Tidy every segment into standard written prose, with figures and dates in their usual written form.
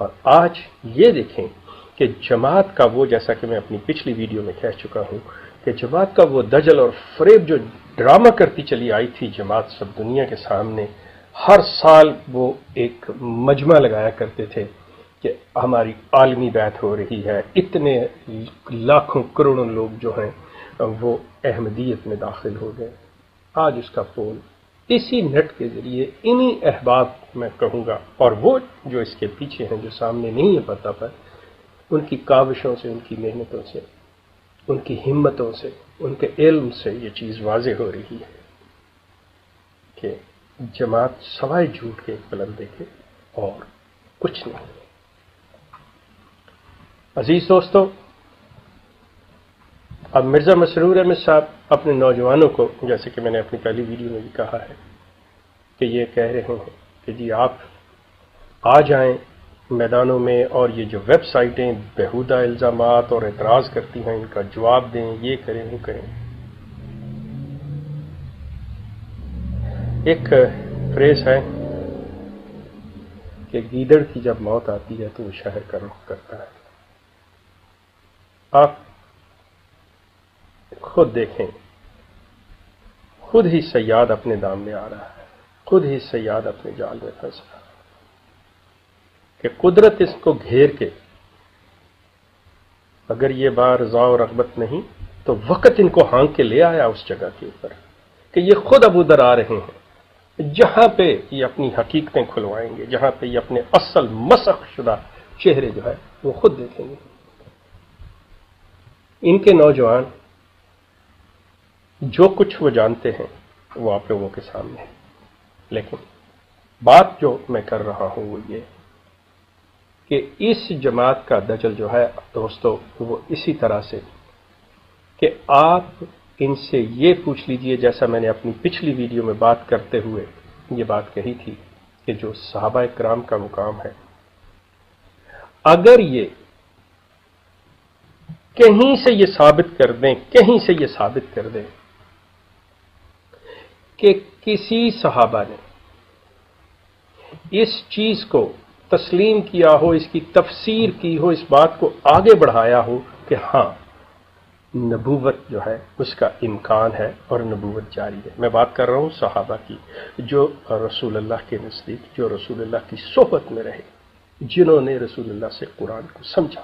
اور آج یہ دیکھیں کہ جماعت کا وہ، جیسا کہ میں اپنی پچھلی ویڈیو میں کہہ چکا ہوں کہ جماعت کا وہ دجل اور فریب جو ڈرامہ کرتی چلی آئی تھی جماعت سب دنیا کے سامنے، ہر سال وہ ایک مجمع لگایا کرتے تھے کہ ہماری عالمی بیعت ہو رہی ہے، اتنے لاکھوں کروڑوں لوگ جو ہیں وہ احمدیت میں داخل ہو گئے۔ آج اس کا پول اسی نیٹ کے ذریعے انہی احباب میں کہوں گا، اور وہ جو اس کے پیچھے ہیں، جو سامنے نہیں ہے پتہ پر، ان کی کاوشوں سے، ان کی محنتوں سے، ان کی ہمتوں سے، ان کے علم سے یہ چیز واضح ہو رہی ہے کہ جماعت سوائے جھوٹ کے ایک پلندے کے اور کچھ نہیں۔ عزیز دوستو، اب مرزا مسرور احمد صاحب اپنے نوجوانوں کو، جیسے کہ میں نے اپنی پہلی ویڈیو میں بھی کہا ہے، کہ یہ کہہ رہے ہیں کہ جی آپ آ جائیں میدانوں میں اور یہ جو ویب سائٹیں بیہودہ الزامات اور اعتراض کرتی ہیں ان کا جواب دیں، یہ کریں وہ کریں۔ ایک فریز ہے کہ گیدڑ کی جب موت آتی ہے تو وہ شہر کا رخ کرتا ہے۔ آپ خود دیکھیں، خود ہی صیاد اپنے دام میں آ رہا ہے، خود ہی صیاد اپنے جال میں پھنس رہا ہے کہ قدرت اس کو گھیر کے، اگر یہ بار رضا و رغبت نہیں تو وقت ان کو ہانک کے لے آیا اس جگہ کے اوپر کہ یہ خود اب ادھر آ رہے ہیں جہاں پہ یہ اپنی حقیقتیں کھلوائیں گے، جہاں پہ یہ اپنے اصل مسخ شدہ چہرے جو ہے وہ خود دیکھیں گے۔ ان کے نوجوان جو کچھ وہ جانتے ہیں وہ آپ لوگوں کے سامنے ہے، لیکن بات جو میں کر رہا ہوں وہ یہ کہ اس جماعت کا دجل جو ہے دوستو وہ اسی طرح سے کہ آپ ان سے یہ پوچھ لیجئے، جیسا میں نے اپنی پچھلی ویڈیو میں بات کرتے ہوئے یہ بات کہی تھی کہ جو صحابہ کرام کا مقام ہے، اگر یہ کہیں سے یہ ثابت کر دیں، کہیں سے یہ ثابت کر دیں کہ کسی صحابہ نے اس چیز کو تسلیم کیا ہو، اس کی تفسیر کی ہو، اس بات کو آگے بڑھایا ہو کہ ہاں نبوت جو ہے اس کا امکان ہے اور نبوت جاری ہے۔ میں بات کر رہا ہوں صحابہ کی، جو رسول اللہ کے نزدیک، جو رسول اللہ کی صحبت میں رہے، جنہوں نے رسول اللہ سے قرآن کو سمجھا۔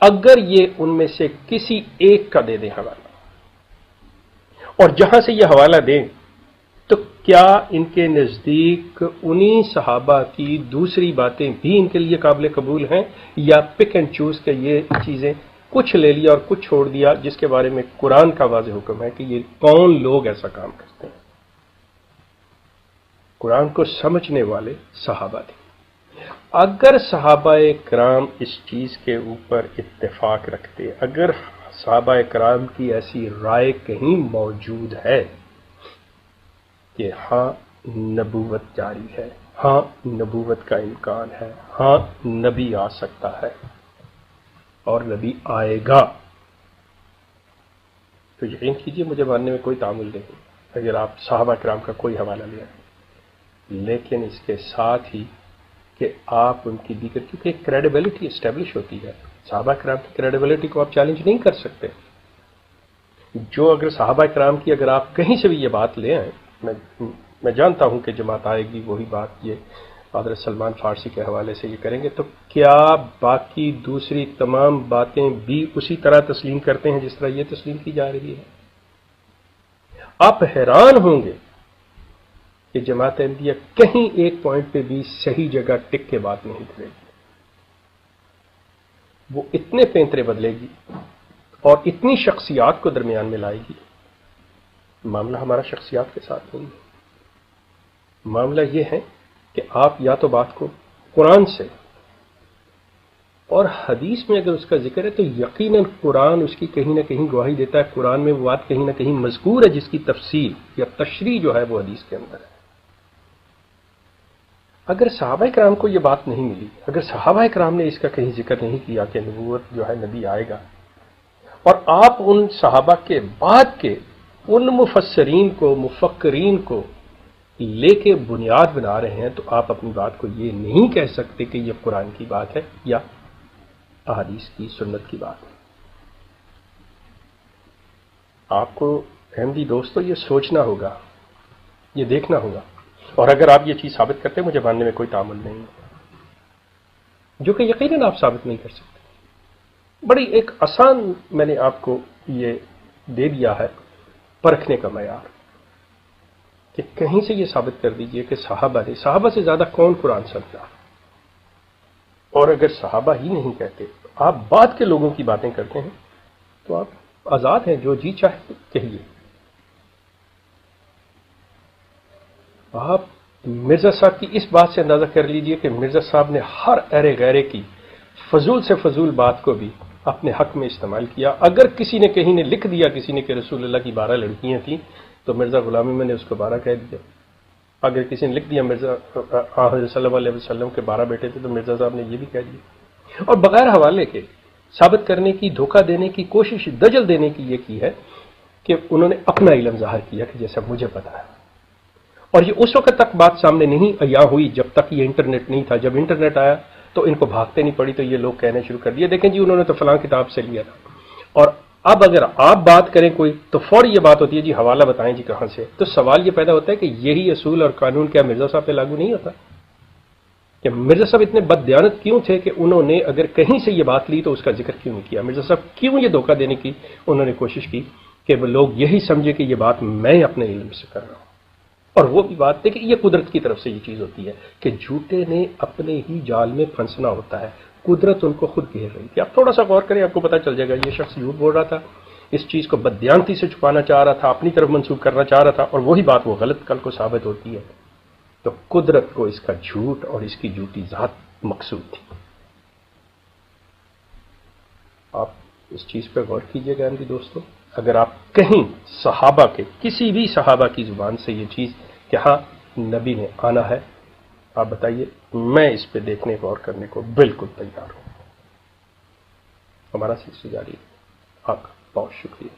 اگر یہ ان میں سے کسی ایک کا دے دیں حوالہ، اور جہاں سے یہ حوالہ دیں، تو کیا ان کے نزدیک انہی صحابہ کی دوسری باتیں بھی ان کے لیے قابل قبول ہیں، یا پک اینڈ چوز کہ یہ چیزیں کچھ لے لیا اور کچھ چھوڑ دیا، جس کے بارے میں قرآن کا واضح حکم ہے کہ یہ کون لوگ ایسا کام کرتے ہیں؟ قرآن کو سمجھنے والے صحابہ تھے۔ اگر صحابہ کرام اس چیز کے اوپر اتفاق رکھتے، اگر صحابہ کرام کی ایسی رائے کہیں موجود ہے کہ ہاں نبوت جاری ہے، ہاں نبوت کا امکان ہے، ہاں نبی آ سکتا ہے اور نبی آئے گا، تو یقین کیجئے مجھے ماننے میں کوئی تعامل نہیں اگر آپ صحابہ کرام کا کوئی حوالہ لیں، لیکن اس کے ساتھ ہی کہ آپ ان کی دیگر، کیونکہ ایک کریڈیبلٹی اسٹیبلش ہوتی ہے، صحابہ کرام کی کریڈیبلٹی کو آپ چیلنج نہیں کر سکتے۔ جو اگر صحابہ کرام کی اگر آپ کہیں سے بھی یہ بات لے آئیں، میں جانتا ہوں کہ جماعت آئے گی وہی بات یہ حضرت سلمان فارسی کے حوالے سے یہ کریں گے، تو کیا باقی دوسری تمام باتیں بھی اسی طرح تسلیم کرتے ہیں جس طرح یہ تسلیم کی جا رہی ہے؟ آپ حیران ہوں گے کہ جماعت احمدیہ کہیں ایک پوائنٹ پہ بھی صحیح جگہ ٹک کے بات نہیں کرے گی۔ وہ اتنے پینترے بدلے گی اور اتنی شخصیات کو درمیان میں لائے گی۔ معاملہ ہمارا شخصیات کے ساتھ نہیں ہے، معاملہ یہ ہے کہ آپ یا تو بات کو قرآن سے اور حدیث میں اگر اس کا ذکر ہے تو یقیناً قرآن اس کی کہیں نہ کہیں گواہی دیتا ہے، قرآن میں وہ بات کہیں نہ کہیں مذکور ہے جس کی تفسیر یا تشریح جو ہے وہ حدیث کے اندر ہے۔ اگر صحابہ کرام کو یہ بات نہیں ملی، اگر صحابہ کرام نے اس کا کہیں ذکر نہیں کیا کہ نبوت جو ہے نبی آئے گا، اور آپ ان صحابہ کے بعد کے ان مفسرین کو، مفکرین کو لے کے بنیاد بنا رہے ہیں تو آپ اپنی بات کو یہ نہیں کہہ سکتے کہ یہ قرآن کی بات ہے یا احادیث کی سنت کی بات ہے۔ آپ کو احمدی دوستو یہ سوچنا ہوگا، یہ دیکھنا ہوگا، اور اگر آپ یہ چیز ثابت کرتے ہیں مجھے ماننے میں کوئی تعامل نہیں ہے، جو کہ یقیناً آپ ثابت نہیں کر سکتے۔ بڑی ایک آسان میں نے آپ کو یہ دے دیا ہے پرکھنے کا معیار کہ کہیں سے یہ ثابت کر دیجئے کہ صحابہ سے زیادہ کون قرآن سمجھا، اور اگر صحابہ ہی نہیں کہتے آپ بعد کے لوگوں کی باتیں کرتے ہیں تو آپ آزاد ہیں، جو جی چاہے کہیے۔ آپ مرزا صاحب کی اس بات سے اندازہ کر لیجئے کہ مرزا صاحب نے ہر ارے غیرے کی فضول سے فضول بات کو بھی اپنے حق میں استعمال کیا۔ اگر کسی نے کہیں نے لکھ دیا کسی نے کہ رسول اللہ کی 12 لڑکیاں تھیں تو مرزا غلام احمد نے اس کو 12 کہہ دیا۔ اگر کسی نے لکھ دیا مرزا حضرت صلی اللہ علیہ وسلم کے 12 بیٹے تھے تو مرزا صاحب نے یہ بھی کہہ دیا، اور بغیر حوالے کے ثابت کرنے کی، دھوکہ دینے کی کوشش، دجل دینے کی یہ کی ہے کہ انہوں نے اپنا علم ظاہر کیا کہ جیسا مجھے پتا ہے، اور یہ اس وقت تک بات سامنے نہیں عیاں ہوئی جب تک یہ انٹرنیٹ نہیں تھا۔ جب انٹرنیٹ آیا تو ان کو بھاگتے نہیں پڑی تو یہ لوگ کہنے شروع کر دیے دیکھیں جی انہوں نے تو فلاں کتاب سے لیا تھا، اور اب اگر آپ بات کریں کوئی تو فوری یہ بات ہوتی ہے جی حوالہ بتائیں جی کہاں سے۔ تو سوال یہ پیدا ہوتا ہے کہ یہی اصول اور قانون کیا مرزا صاحب پہ لاگو نہیں ہوتا؟ کہ مرزا صاحب اتنے بددیانت کیوں تھے کہ انہوں نے اگر کہیں سے یہ بات لی تو اس کا ذکر کیوں نہیں کیا؟ مرزا صاحب کیوں یہ دھوکہ دینے کی انہوں نے کوشش کی کہ وہ لوگ یہی سمجھے کہ یہ بات میں اپنے علم سے کر رہا ہوں؟ اور وہ بھی بات ہے کہ یہ قدرت کی طرف سے یہ چیز ہوتی ہے کہ جھوٹے نے اپنے ہی جال میں پھنسنا ہوتا ہے، قدرت ان کو خود گھیر رہی تھی۔ آپ تھوڑا سا غور کریں، آپ کو پتہ چل جائے گا یہ شخص جھوٹ بول رہا تھا، اس چیز کو بددیانتی سے چھپانا چاہ رہا تھا، اپنی طرف منسوخ کرنا چاہ رہا تھا، اور وہی بات وہ غلط کل کو ثابت ہوتی ہے تو قدرت کو اس کا جھوٹ اور اس کی جھوٹی ذات مقصود تھی۔ آپ اس چیز پہ غور کیجئے گا میرے دوستو، اگر آپ کہیں صحابہ کے کسی بھی صحابہ کی زبان سے یہ چیز کہ ہاں نبی نے آنا ہے، آپ بتائیے، میں اس پہ دیکھنے غور کرنے کو بالکل تیار ہوں۔ ہمارا سلسلہ جاری ہے۔ آپ کا بہت شکریہ۔